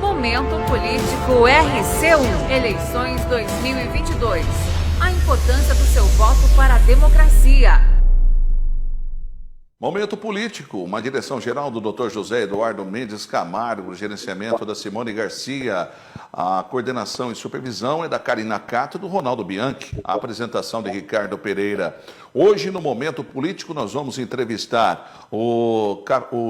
Momento Político RC1, eleições 2022. A importância do seu voto para a democracia. Momento Político, uma direção geral do Dr. José Eduardo Mendes Camargo, gerenciamento da Simone Garcia, a coordenação e supervisão é da Karina Cato e do Ronaldo Bianchi, a apresentação de Ricardo Pereira. Hoje, no Momento Político, nós vamos entrevistar o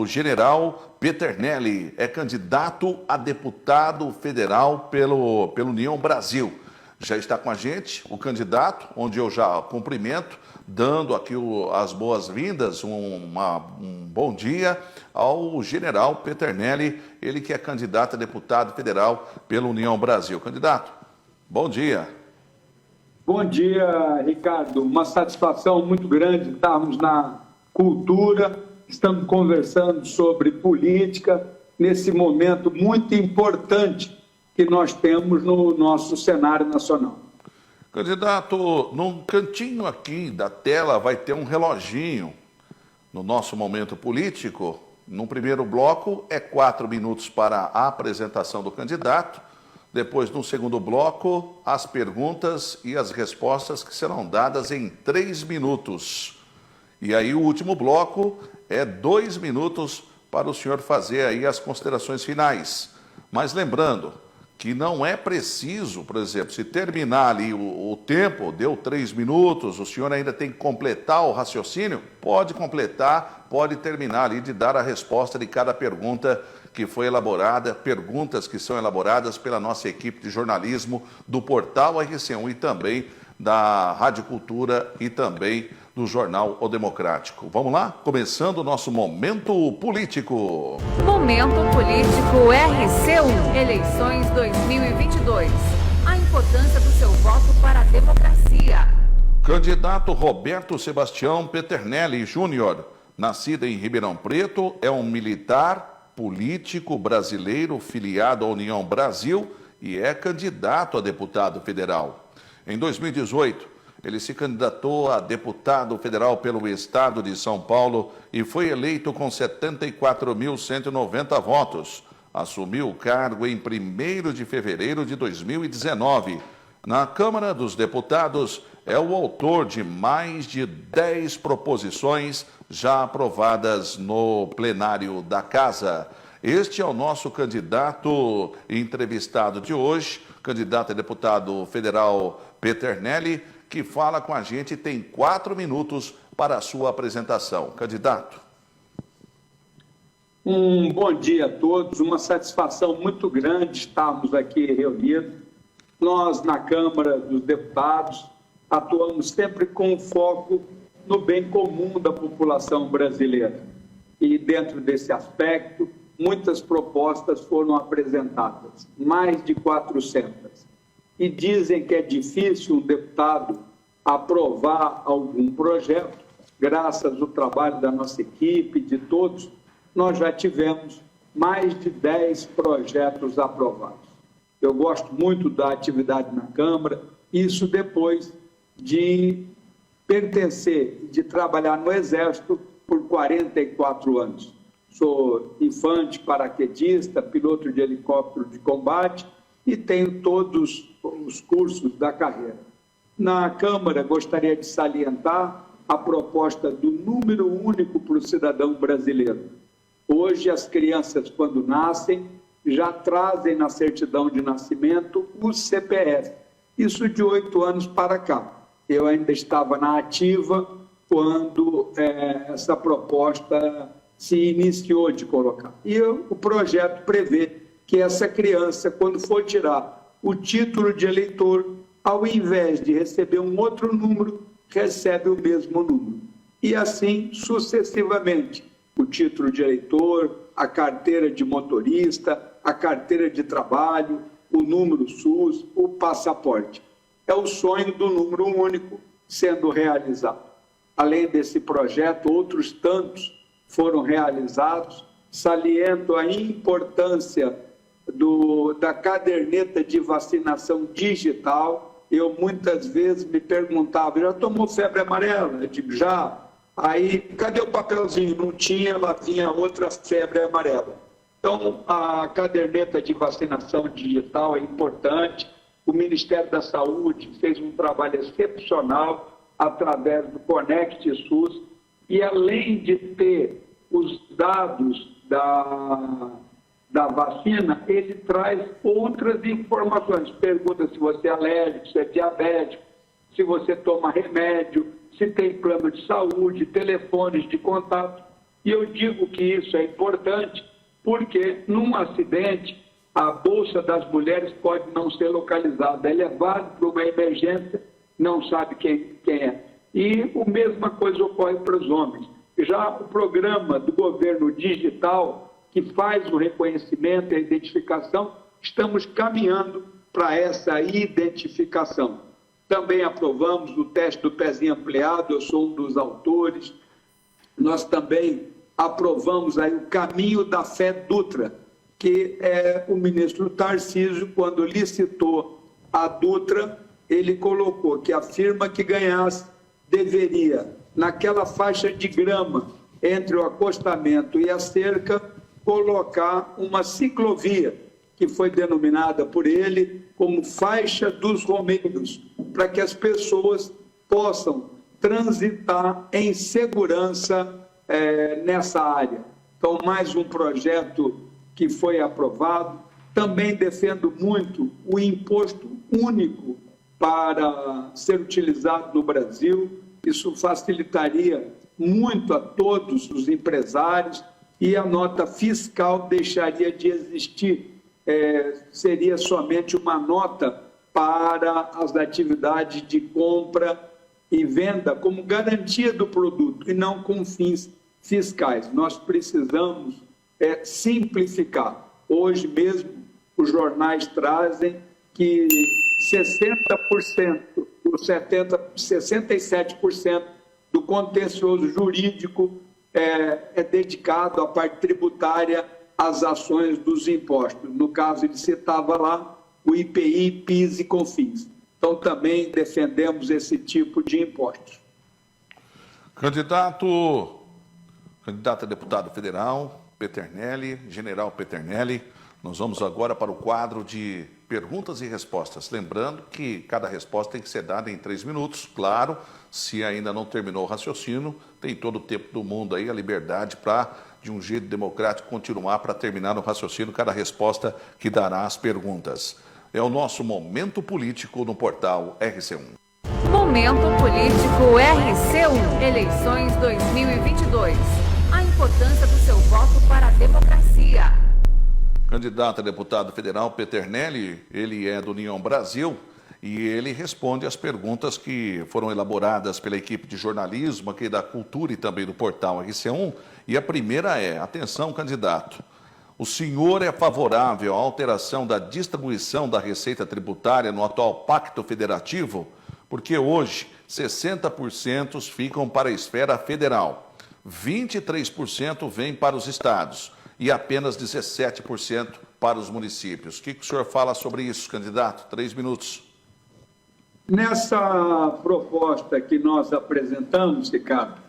general Peternelli, é candidato a deputado federal pelo União Brasil. Já está com a gente o candidato, onde eu já cumprimento, dando aqui as boas-vindas, um bom dia ao general Peternelli, ele que é candidato a deputado federal pela União Brasil. Candidato, bom dia. Bom dia, Ricardo. Uma satisfação muito grande estarmos na cultura, estamos conversando sobre política, nesse momento muito importante que nós temos no nosso cenário nacional. Candidato, num cantinho aqui da tela vai ter um reloginho no nosso Momento Político. No primeiro bloco é 4 minutos para a apresentação do candidato. Depois, no segundo bloco, as perguntas e as respostas que serão dadas em 3 minutos. E aí o último bloco é 2 minutos para o senhor fazer aí as considerações finais. Mas lembrando que não é preciso, por exemplo, se terminar ali o tempo, deu 3 minutos, o senhor ainda tem que completar o raciocínio, pode completar, pode terminar ali de dar a resposta de cada pergunta que foi elaborada, perguntas que são elaboradas pela nossa equipe de jornalismo do portal RC1 e também da Rádio Cultura e também do jornal O Democrático. Vamos lá? Começando o nosso Momento Político. Momento Político RC1, eleições 2022. A importância do seu voto para a democracia. Candidato Roberto Sebastião Peternelli Júnior, nascido em Ribeirão Preto, é um militar político brasileiro filiado à União Brasil e é candidato a deputado federal. Em 2018, ele se candidatou a deputado federal pelo estado de São Paulo e foi eleito com 74.190 votos. Assumiu o cargo em 1º de fevereiro de 2019. Na Câmara dos Deputados, é o autor de mais de 10 proposições já aprovadas no plenário da Casa. Este é o nosso candidato entrevistado de hoje, candidato a deputado federal Peternelli, que fala com a gente, tem 4 minutos para a sua apresentação. Candidato. Um bom dia a todos, uma satisfação muito grande estarmos aqui reunidos. Nós, na Câmara dos Deputados, atuamos sempre com foco no bem comum da população brasileira. E dentro desse aspecto, muitas propostas foram apresentadas, mais de 400. E dizem que é difícil um deputado aprovar algum projeto. Graças ao trabalho da nossa equipe, de todos, nós já tivemos mais de 10 projetos aprovados. Eu gosto muito da atividade na Câmara, isso depois de pertencer, de trabalhar no Exército por 44 anos. Sou infante, paraquedista, piloto de helicóptero de combate e tenho todos os cursos da carreira. Na Câmara, gostaria de salientar a proposta do número único para o cidadão brasileiro. Hoje, as crianças, quando nascem, já trazem na certidão de nascimento o CPF. Isso de 8 anos para cá. Eu ainda estava na ativa quando essa proposta se iniciou de colocar. E o projeto prevê que essa criança, quando for tirar o título de eleitor, ao invés de receber um outro número, recebe o mesmo número. E assim, sucessivamente, o título de eleitor, a carteira de motorista, a carteira de trabalho, o número SUS, o passaporte. É o sonho do número único sendo realizado. Além desse projeto, outros tantos foram realizados. Saliento a importância da caderneta de vacinação digital. Eu muitas vezes me perguntava, já tomou febre amarela? Eu digo, já. Aí, cadê o papelzinho? Não tinha, lá vinha outra febre amarela. Então, a caderneta de vacinação digital é importante. O Ministério da Saúde fez um trabalho excepcional através do Conect SUS. E, além de ter os dados da vacina, ele traz outras informações. Pergunta se você é alérgico, se é diabético, se você toma remédio, se tem plano de saúde, telefones de contato. E eu digo que isso é importante porque, num acidente, a bolsa das mulheres pode não ser localizada. É levado para uma emergência, não sabe quem é. E a mesma coisa ocorre para os homens. Já o programa do governo digital, que faz o reconhecimento e a identificação, estamos caminhando para essa identificação. Também aprovamos o teste do pezinho ampliado, eu sou um dos autores. Nós também aprovamos aí o caminho da fé Dutra, que é o ministro Tarcísio, quando licitou a Dutra, ele colocou que a firma que ganhasse deveria, naquela faixa de grama entre o acostamento e a cerca, colocar uma ciclovia, que foi denominada por ele como faixa dos romeiros, para que as pessoas possam transitar em segurança nessa área. Então, mais um projeto que foi aprovado. Também defendo muito o imposto único para ser utilizado no Brasil. Isso facilitaria muito a todos os empresários e a nota fiscal deixaria de existir. Seria somente uma nota para as atividades de compra e venda como garantia do produto e não com fins fiscais. Nós precisamos simplificar. Hoje mesmo, os jornais trazem que 67% do contencioso jurídico é dedicado à parte tributária, às ações dos impostos. No caso, ele citava lá o IPI, PIS e COFINS. Então, também defendemos esse tipo de impostos. Candidato a deputado federal, Peternelli, general Peternelli, nós vamos agora para o quadro de perguntas e respostas. Lembrando que cada resposta tem que ser dada em 3 minutos. Claro, se ainda não terminou o raciocínio, tem todo o tempo do mundo aí, a liberdade para, de um jeito democrático, continuar para terminar o raciocínio, cada resposta que dará as perguntas. É o nosso Momento Político no portal RC1. Momento Político RC1, eleições 2022. A importância do seu voto para a democracia. Candidato a deputado federal Peternelli, ele é do União Brasil e ele responde às perguntas que foram elaboradas pela equipe de jornalismo aqui da Cultura e também do portal RC1. E a primeira é, atenção candidato, o senhor é favorável à alteração da distribuição da receita tributária no atual pacto federativo? Porque hoje 60% ficam para a esfera federal. 23% vem para os estados e apenas 17% para os municípios. O que o senhor fala sobre isso, candidato? 3 minutos. Nessa proposta que nós apresentamos, Ricardo,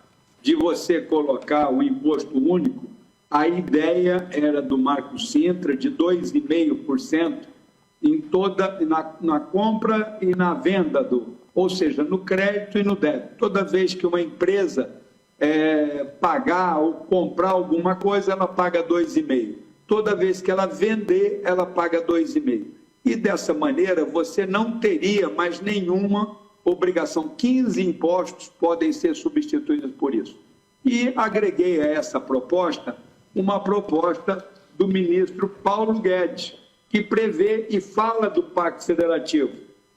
de você colocar o imposto único, a ideia era do Marco Sintra de 2,5% em na compra e na venda, ou seja, no crédito e no débito. Toda vez que uma empresa pagar ou comprar alguma coisa, ela paga 2,5%. Toda vez que ela vender, ela paga 2,5%. E dessa maneira, você não teria mais nenhuma obrigação. 15 impostos podem ser substituídos por isso. E agreguei a essa proposta uma proposta do ministro Paulo Guedes, que prevê e fala do Pacto Federativo.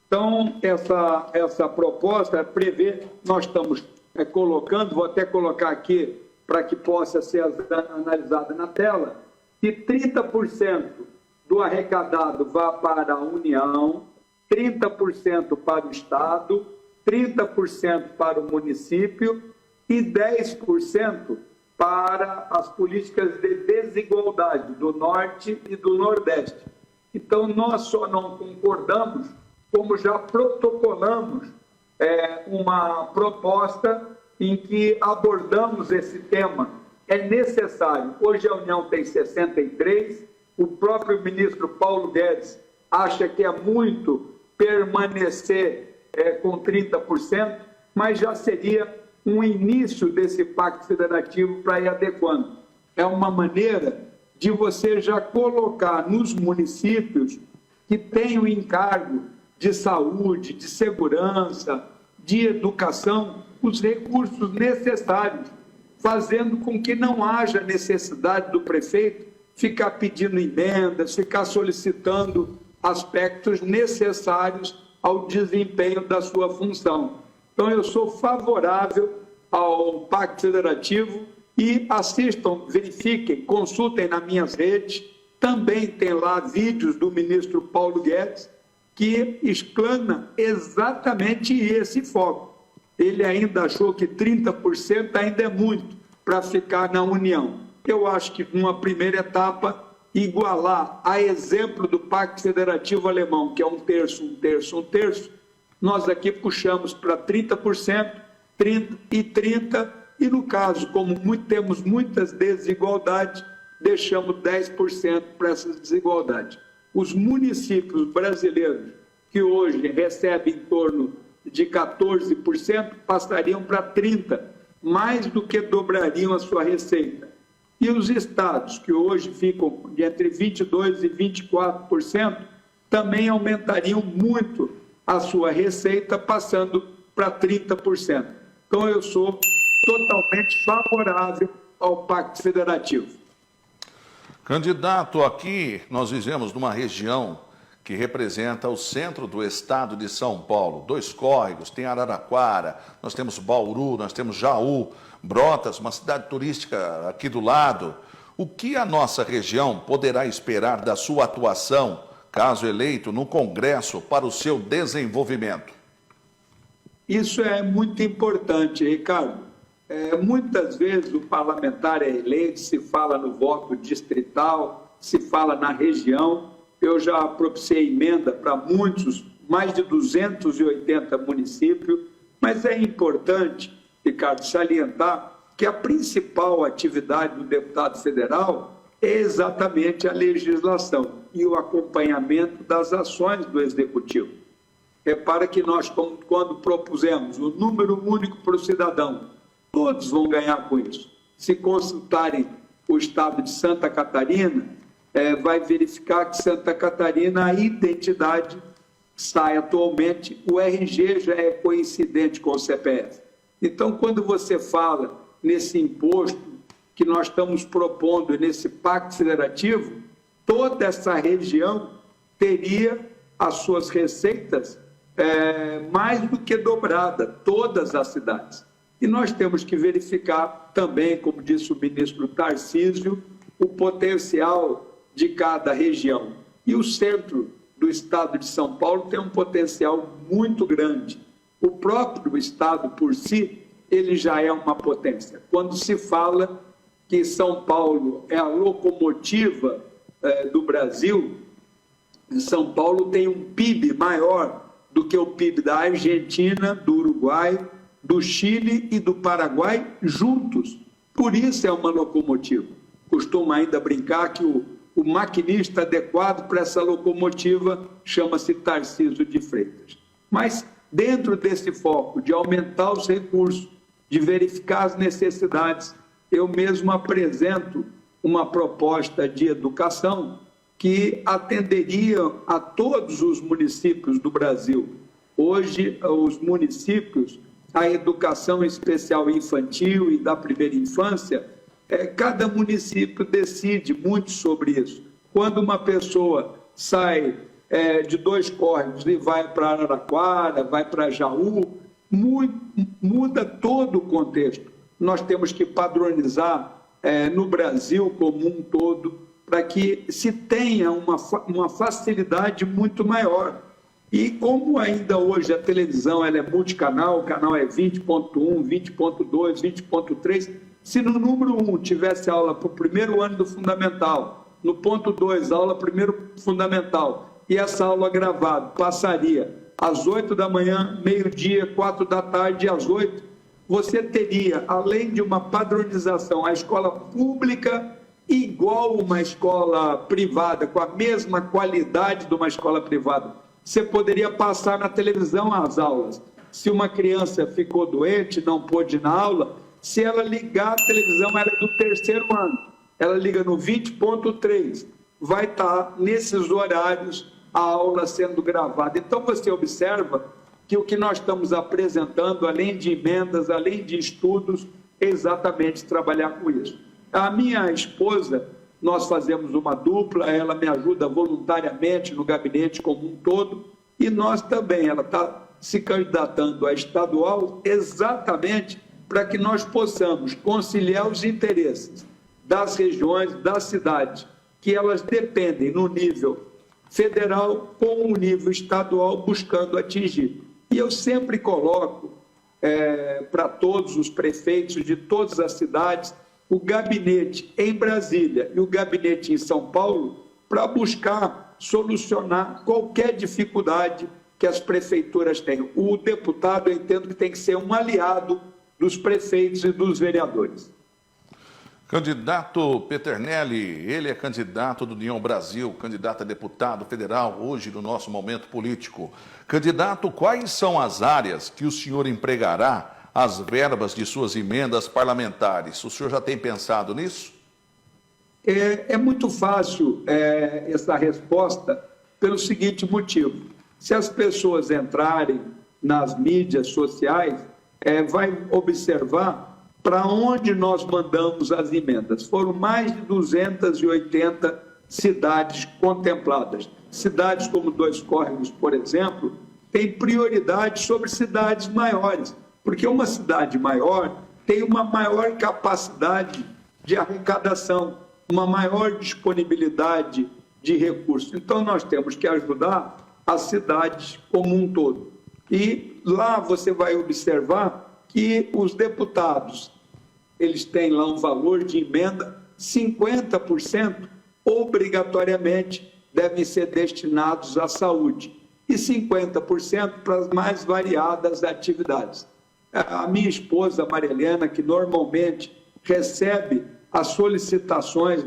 Então, essa proposta prevê, nós estamos colocando, vou até colocar aqui para que possa ser analisada na tela, que 30% do arrecadado vá para a União, 30% para o Estado, 30% para o município e 10% para as políticas de desigualdade do Norte e do Nordeste. Então, nós só não concordamos, como já protocolamos uma proposta em que abordamos esse tema é necessário. Hoje a União tem 63, o próprio ministro Paulo Guedes acha que é muito permanecer com 30%, mas já seria um início desse pacto federativo para ir adequando. É uma maneira de você já colocar nos municípios que têm o encargo de saúde, de segurança, de educação, os recursos necessários, fazendo com que não haja necessidade do prefeito ficar pedindo emendas, ficar solicitando aspectos necessários ao desempenho da sua função. Então, eu sou favorável ao Pacto Federativo e assistam, verifiquem, consultem nas minhas redes. Também tem lá vídeos do ministro Paulo Guedes que explana exatamente esse foco. Ele ainda achou que 30% ainda é muito para ficar na União. Eu acho que, numa primeira etapa, igualar a exemplo do Pacto Federativo Alemão, que é 1/3, 1/3, 1/3, nós aqui puxamos para 30%, 30% e 30%, e no caso, como temos muitas desigualdades, deixamos 10% para essas desigualdades. Os municípios brasileiros que hoje recebem em torno de 14%, passariam para 30%, mais do que dobrariam a sua receita. E os estados, que hoje ficam de entre 22% e 24%, também aumentariam muito a sua receita, passando para 30%. Então, eu sou totalmente favorável ao Pacto Federativo. Candidato, aqui nós vivemos numa região que representa o centro do estado de São Paulo. 2 córregos, tem Araraquara, nós temos Bauru, nós temos Jaú, Brotas, uma cidade turística aqui do lado. O que a nossa região poderá esperar da sua atuação, caso eleito, no Congresso para o seu desenvolvimento? Isso é muito importante, Ricardo. Muitas vezes o parlamentar é eleito, se fala no voto distrital, se fala na região. Eu já propiciei emenda para muitos, mais de 280 municípios, mas é importante, Ricardo, salientar que a principal atividade do deputado federal é exatamente a legislação e o acompanhamento das ações do Executivo. Repara que nós, quando propusemos o número único para o cidadão, todos vão ganhar com isso. Se consultarem o estado de Santa Catarina, vai verificar que Santa Catarina, a identidade sai atualmente, o RG já é coincidente com o CPF. Então, quando você fala nesse imposto que nós estamos propondo, nesse Pacto Federativo, toda essa região teria as suas receitas mais do que dobrada, todas as cidades. E nós temos que verificar também, como disse o ministro Tarcísio, o potencial de cada região. E o centro do estado de São Paulo tem um potencial muito grande. O próprio estado por si, ele já é uma potência. Quando se fala que São Paulo é a locomotiva do Brasil, São Paulo tem um PIB maior do que o PIB da Argentina, do Uruguai, do Chile e do Paraguai juntos. Por isso é uma locomotiva. Costumo ainda brincar que o maquinista adequado para essa locomotiva chama-se Tarcísio de Freitas. Mas, dentro desse foco de aumentar os recursos, de verificar as necessidades, eu mesmo apresento uma proposta de educação que atenderia a todos os municípios do Brasil. Hoje, os municípios, a educação especial infantil e da primeira infância, cada município decide muito sobre isso. Quando uma pessoa sai de 2 córregos e vai para Araraquara, vai para Jaú, muda todo o contexto. Nós temos que padronizar no Brasil como um todo, para que se tenha uma facilidade muito maior. E como ainda hoje a televisão ela é multicanal, o canal é 20.1, 20.2, 20.3, se no número 1 tivesse aula para o primeiro ano do fundamental, no ponto 2, aula primeiro fundamental, e essa aula gravada passaria às 8 da manhã, meio-dia, 4 da tarde e às 8, você teria, além de uma padronização, a escola pública igual uma escola privada, com a mesma qualidade de uma escola privada. Você poderia passar na televisão as aulas. Se uma criança ficou doente, não pôde ir na aula, se ela ligar a televisão, ela é do 3º ano, ela liga no 20.3, vai estar nesses horários a aula sendo gravada. Então você observa que o que nós estamos apresentando, além de emendas, além de estudos, é exatamente trabalhar com isso. A minha esposa, nós fazemos uma dupla, ela me ajuda voluntariamente no gabinete como um todo, e nós também, ela está se candidatando a estadual exatamente para que nós possamos conciliar os interesses das regiões, das cidades, que elas dependem no nível federal com o nível estadual buscando atingir. E eu sempre coloco para todos os prefeitos de todas as cidades o gabinete em Brasília e o gabinete em São Paulo para buscar solucionar qualquer dificuldade que as prefeituras têm. O deputado, eu entendo que tem que ser um aliado dos prefeitos e dos vereadores. Candidato Peternelli, ele é candidato do União Brasil, candidato a deputado federal, hoje no nosso momento político. Candidato, quais são as áreas que o senhor empregará as verbas de suas emendas parlamentares? O senhor já tem pensado nisso? É muito fácil essa resposta pelo seguinte motivo. Se as pessoas entrarem nas mídias sociais, vai observar para onde nós mandamos as emendas. Foram mais de 280 cidades contempladas. Cidades como Dois Córregos, por exemplo, têm prioridade sobre cidades maiores, porque uma cidade maior tem uma maior capacidade de arrecadação, uma maior disponibilidade de recursos. Então, nós temos que ajudar as cidades como um todo. E lá você vai observar que os deputados, eles têm lá um valor de emenda, 50% obrigatoriamente devem ser destinados à saúde e 50% para as mais variadas atividades. A minha esposa, Maria Helena, que normalmente recebe as solicitações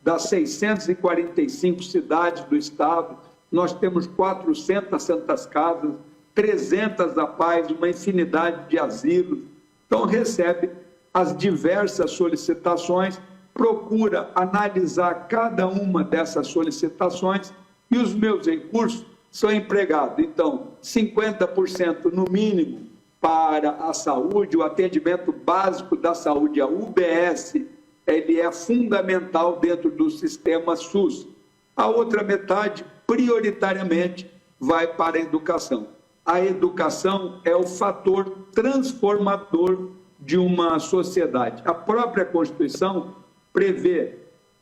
das 645 cidades do estado, nós temos 400 santas casas, 300 APAES, uma infinidade de asilos. Então, recebe as diversas solicitações, procura analisar cada uma dessas solicitações e os meus recursos são empregados. Então, 50% no mínimo para a saúde, o atendimento básico da saúde, a UBS, ele é fundamental dentro do sistema SUS. A outra metade, prioritariamente, vai para a educação. A educação é o fator transformador de uma sociedade. A própria Constituição prevê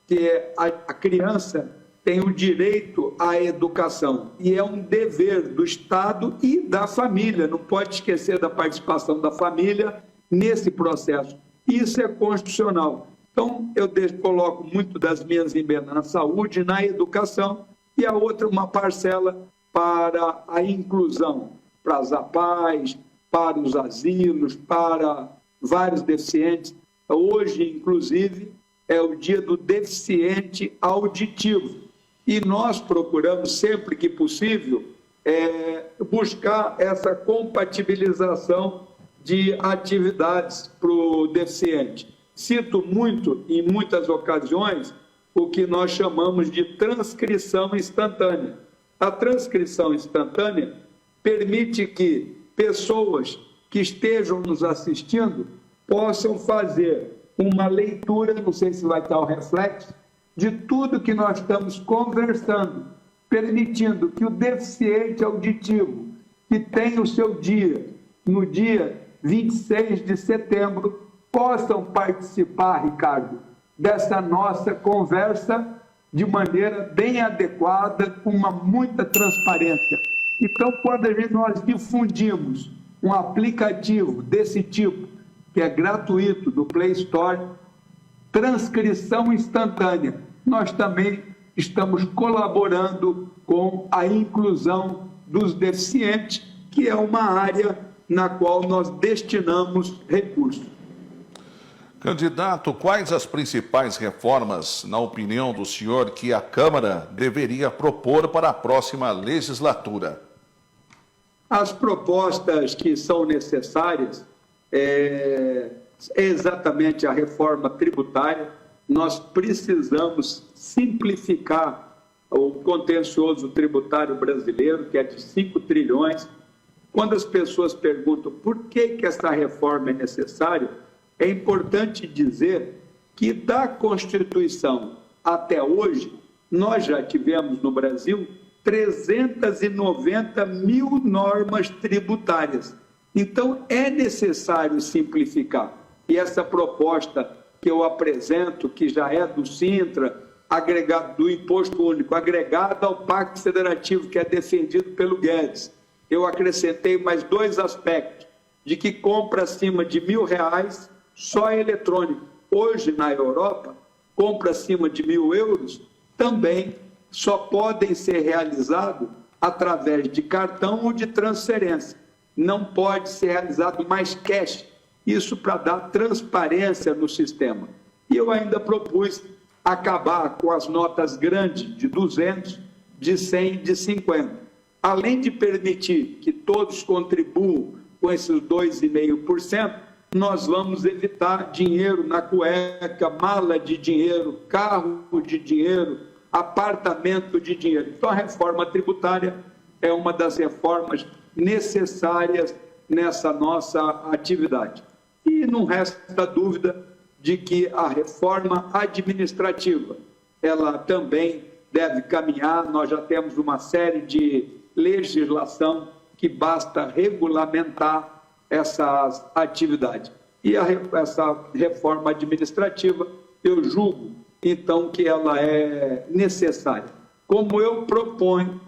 que a criança tem o direito à educação e é um dever do Estado e da família. Não pode esquecer da participação da família nesse processo. Isso é constitucional. Então, eu coloco muito das minhas emendas na saúde, na educação, e a outra, uma parcela para a inclusão, para as APAES, para os asilos, para vários deficientes. Hoje, inclusive, é o dia do deficiente auditivo. E nós procuramos, sempre que possível, buscar essa compatibilização de atividades para o deficiente. Cito muito, em muitas ocasiões, o que nós chamamos de transcrição instantânea. A transcrição instantânea permite que pessoas que estejam nos assistindo possam fazer uma leitura, não sei se vai estar o reflexo, de tudo que nós estamos conversando, permitindo que o deficiente auditivo, que tem o seu dia, no dia 26 de setembro, possam participar, Ricardo, dessa nossa conversa de maneira bem adequada, com muita transparência. Então, quando nós difundimos um aplicativo desse tipo, que é gratuito, do Play Store, transcrição instantânea, nós também estamos colaborando com a inclusão dos deficientes, que é uma área na qual nós destinamos recursos. Candidato, quais as principais reformas, na opinião do senhor, que a Câmara deveria propor para a próxima legislatura? As propostas que são necessárias é exatamente a reforma tributária. Nós precisamos simplificar o contencioso tributário brasileiro, que é de 5 trilhões. Quando as pessoas perguntam por que essa reforma é necessária, é importante dizer que da Constituição até hoje, nós já tivemos no Brasil 390 mil normas tributárias. Então, é necessário simplificar. E essa proposta que eu apresento, que já é do Sintra, agregado do Imposto Único, agregado ao Pacto Federativo, que é defendido pelo Guedes, eu acrescentei mais 2 aspectos, de que compra acima de R$1.000 só eletrônico. Hoje, na Europa, compra acima de €1.000 também só podem ser realizados através de cartão ou de transferência. Não pode ser realizado mais cash, isso para dar transparência no sistema. E eu ainda propus acabar com as notas grandes de 200, de 100, de 50. Além de permitir que todos contribuam com esses 2,5%, nós vamos evitar dinheiro na cueca, mala de dinheiro, carro de dinheiro, apartamento de dinheiro. Então, a reforma tributária é uma das reformas necessárias nessa nossa atividade. E não resta dúvida de que a reforma administrativa, ela também deve caminhar. Nós já temos uma série de legislação que basta regulamentar essas atividades. E essa reforma administrativa, eu julgo, então, que ela é necessária. Como eu proponho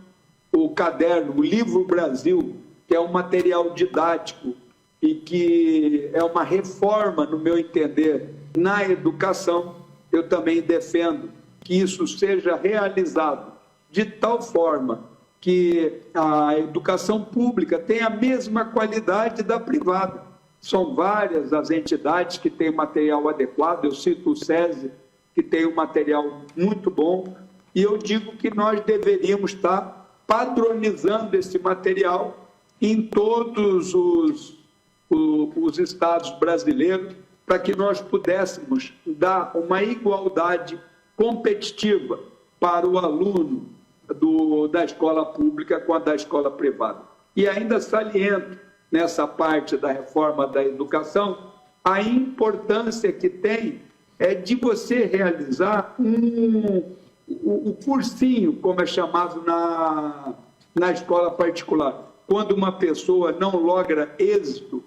o caderno, o Livro Brasil, que é um material didático e que é uma reforma, no meu entender, na educação, eu também defendo que isso seja realizado de tal forma que a educação pública tenha a mesma qualidade da privada. São várias as entidades que têm material adequado, eu cito o SESI, que tem um material muito bom, e eu digo que nós deveríamos estar padronizando esse material em todos os estados brasileiros, para que nós pudéssemos dar uma igualdade competitiva para o aluno da escola pública com a da escola privada. E ainda saliento, nessa parte da reforma da educação, a importância que tem de você realizar o cursinho, como é chamado na escola particular. Quando uma pessoa não logra êxito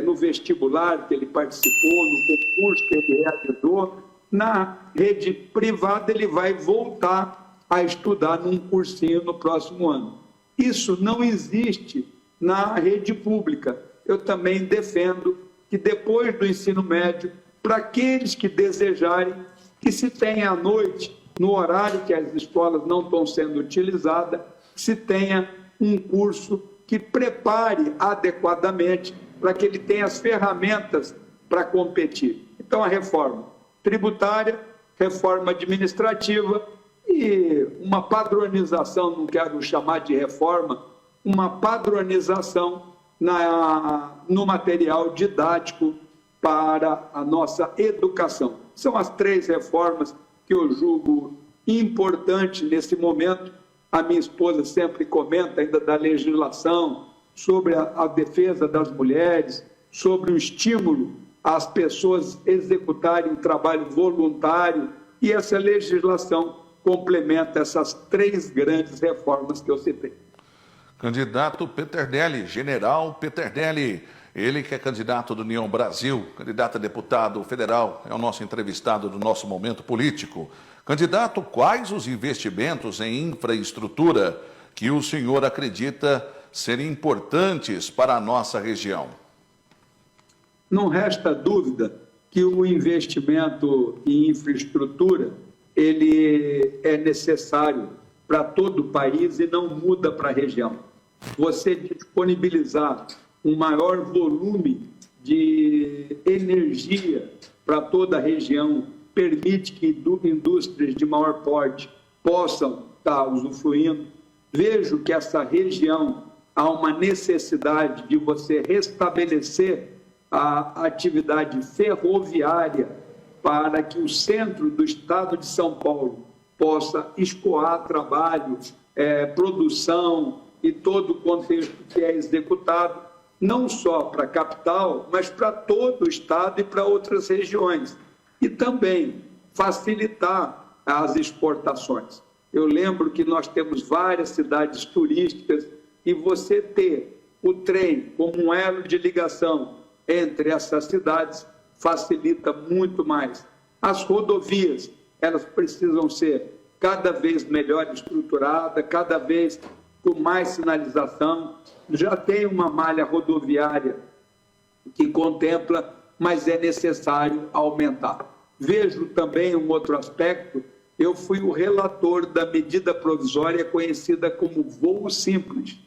no vestibular que ele participou, no concurso que ele realizou, na rede privada ele vai voltar a estudar num cursinho no próximo ano. Isso não existe na rede pública. Eu também defendo que depois do ensino médio, para aqueles que desejarem, que se tenha à noite, no horário que as escolas não estão sendo utilizadas, se tenha um curso que prepare adequadamente para que ele tenha as ferramentas para competir. Então, a reforma tributária, reforma administrativa e uma padronização, não quero chamar de reforma, uma padronização no material didático para a nossa educação. São as 3 reformas que eu julgo importantes nesse momento. A minha esposa sempre comenta ainda da legislação sobre a defesa das mulheres, sobre o estímulo às pessoas executarem um trabalho voluntário, e essa legislação complementa essas 3 grandes reformas que eu citei. Candidato Peternelli, general Peternelli, ele que é candidato do União Brasil, candidato a deputado federal, é o nosso entrevistado do nosso momento político. Candidato, quais os investimentos em infraestrutura que o senhor acredita serem importantes para a nossa região? Não resta dúvida que o investimento em infraestrutura ele é necessário para todo o país e não muda para a região. Você disponibilizar um maior volume de energia para toda a região, permite que indústrias de maior porte possam estar usufruindo. Vejo que essa região há uma necessidade de você restabelecer a atividade ferroviária para que o centro do estado de São Paulo possa escoar trabalho, produção e todo o contexto que é executado, não só para a capital, mas para todo o estado e para outras regiões. E também facilitar as exportações. Eu lembro que nós temos várias cidades turísticas e você ter o trem como um elo de ligação entre essas cidades facilita muito mais. As rodovias, elas precisam ser cada vez melhor estruturadas, cada vez com mais sinalização. Já tem uma malha rodoviária que contempla, mas é necessário aumentar. Vejo também um outro aspecto. Eu fui o relator da medida provisória conhecida como voo simples.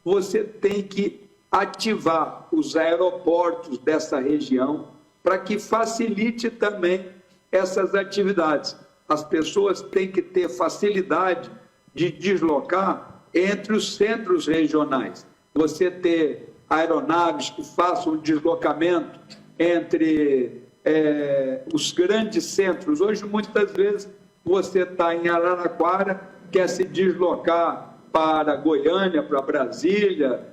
Você tem que ativar os aeroportos dessa região para que facilite também essas atividades. As pessoas têm que ter facilidade de deslocar entre os centros regionais. Você ter aeronaves que façam deslocamento entre os grandes centros. Hoje, muitas vezes, você está em Araraquara, quer se deslocar para Goiânia, para Brasília,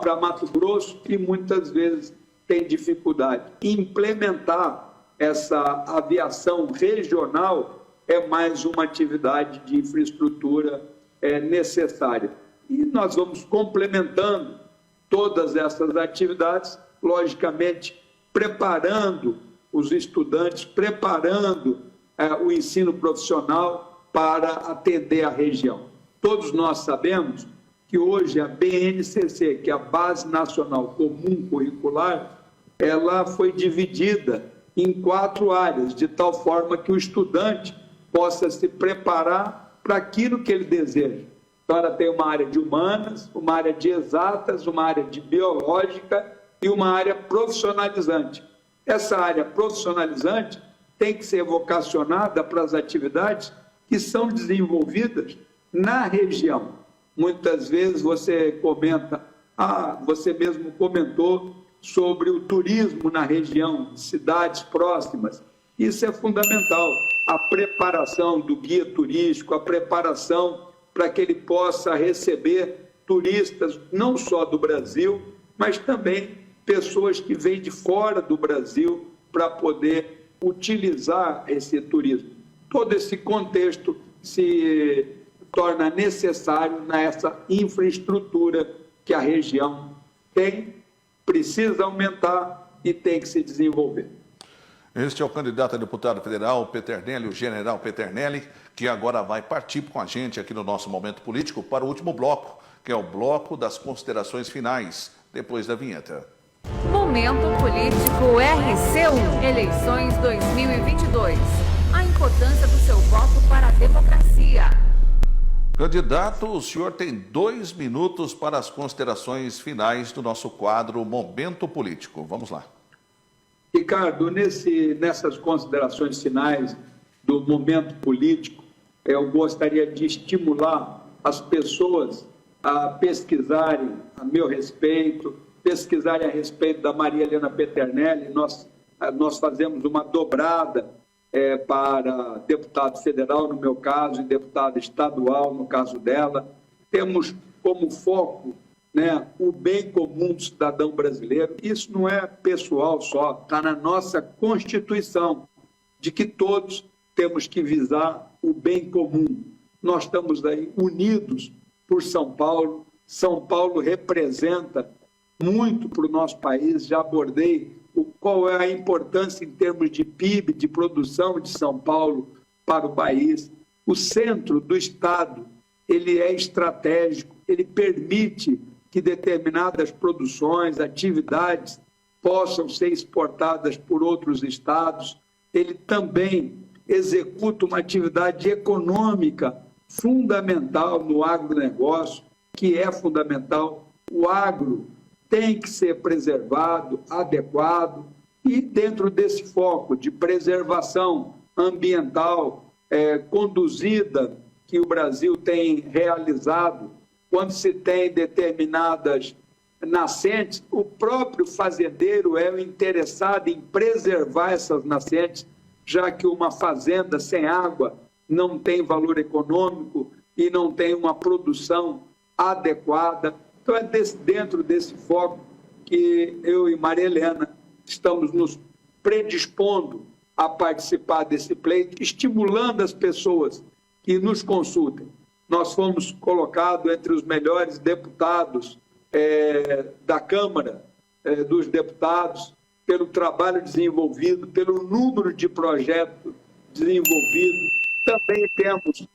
para Mato Grosso, e muitas vezes tem dificuldade. Implementar essa aviação regional é mais uma atividade de infraestrutura necessária. E nós vamos complementando todas essas atividades, logicamente, preparando os estudantes, preparando o ensino profissional para atender a região. Todos nós sabemos que hoje a BNCC, que é a Base Nacional Comum Curricular, ela foi dividida em 4 áreas, de tal forma que o estudante possa se preparar para aquilo que ele deseja. Então, ela tem uma área de humanas, uma área de exatas, uma área de biológica e uma área profissionalizante. Essa área profissionalizante tem que ser vocacionada para as atividades que são desenvolvidas na região. Muitas vezes você comenta, você mesmo comentou sobre o turismo na região, cidades próximas. Isso é fundamental, a preparação do guia turístico, a preparação para que ele possa receber turistas não só do Brasil, mas também pessoas que vêm de fora do Brasil para poder utilizar esse turismo. Todo esse contexto se torna necessário nessa infraestrutura que a região tem, precisa aumentar e tem que se desenvolver. Este é o candidato a deputado federal, Peternelli, o general Peternelli, que agora vai partir com a gente aqui no nosso Momento Político para o último bloco, que é o bloco das considerações finais, depois da vinheta. Momento Político RC1, eleições 2022. A importância do seu voto para a democracia. Candidato, o senhor tem 2 minutos para as considerações finais do nosso quadro Momento Político. Vamos lá. Ricardo, nessas considerações finais do Momento Político, eu gostaria de estimular as pessoas a pesquisarem a meu respeito, pesquisarem a respeito da Maria Helena Peternelli. Nós fazemos uma dobrada para deputado federal, no meu caso, e deputado estadual, no caso dela. Temos como foco o bem comum do cidadão brasileiro. Isso não é pessoal só, está na nossa Constituição, de que todos temos que visar o bem comum. Nós estamos aí unidos por São Paulo. São Paulo representa muito para o nosso país. Já abordei qual é a importância em termos de PIB, de produção de São Paulo para o país. O centro do Estado, ele é estratégico, ele permite que determinadas produções, atividades possam ser exportadas por outros estados. Ele também executa uma atividade econômica fundamental no agronegócio, que é fundamental. O agro tem que ser preservado, adequado, e dentro desse foco de preservação ambiental conduzida que o Brasil tem realizado, quando se tem determinadas nascentes, o próprio fazendeiro é o interessado em preservar essas nascentes, já que uma fazenda sem água não tem valor econômico e não tem uma produção adequada. Então, é dentro desse foco que eu e Maria Helena estamos nos predispondo a participar desse pleito, estimulando as pessoas que nos consultem. Nós fomos colocados entre os melhores deputados da Câmara dos Deputados, pelo trabalho desenvolvido, pelo número de projetos desenvolvidos. Também temos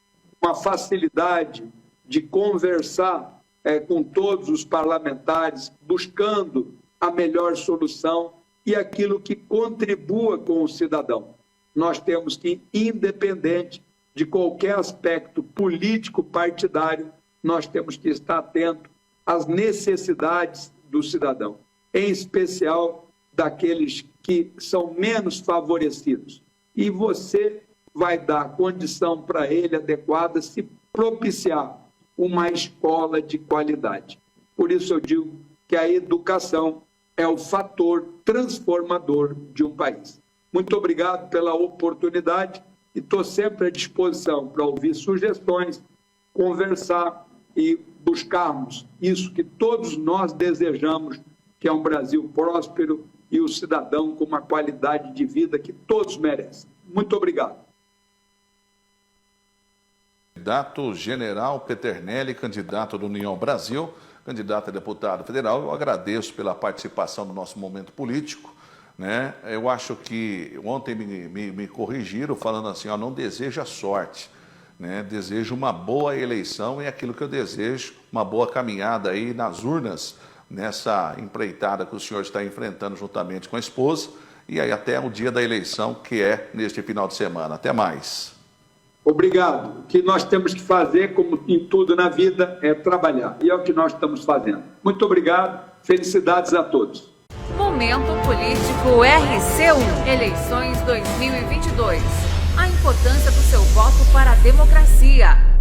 uma facilidade de conversar com todos os parlamentares, buscando a melhor solução e aquilo que contribua com o cidadão. Nós temos que, independente de qualquer aspecto político partidário, nós temos que estar atento às necessidades do cidadão, em especial daqueles que são menos favorecidos. E você vai dar condição para ele adequada se propiciar uma escola de qualidade. Por isso eu digo que a educação é o fator transformador de um país. Muito obrigado pela oportunidade e estou sempre à disposição para ouvir sugestões, conversar e buscarmos isso que todos nós desejamos, que é um Brasil próspero e o cidadão com uma qualidade de vida que todos merecem. Muito obrigado. Candidato General Peternelli, candidato do União Brasil, candidato a deputado federal. Eu agradeço pela participação no nosso momento político, né? Eu acho que ontem me corrigiram falando assim, não deseja sorte, né? Desejo uma boa eleição e aquilo que eu desejo, uma boa caminhada aí nas urnas, nessa empreitada que o senhor está enfrentando juntamente com a esposa, e aí até o dia da eleição, que é neste final de semana. Até mais. Obrigado. O que nós temos que fazer, como em tudo na vida, é trabalhar. E é o que nós estamos fazendo. Muito obrigado. Felicidades a todos. Momento Político RC1, eleições 2022. A importância do seu voto para a democracia.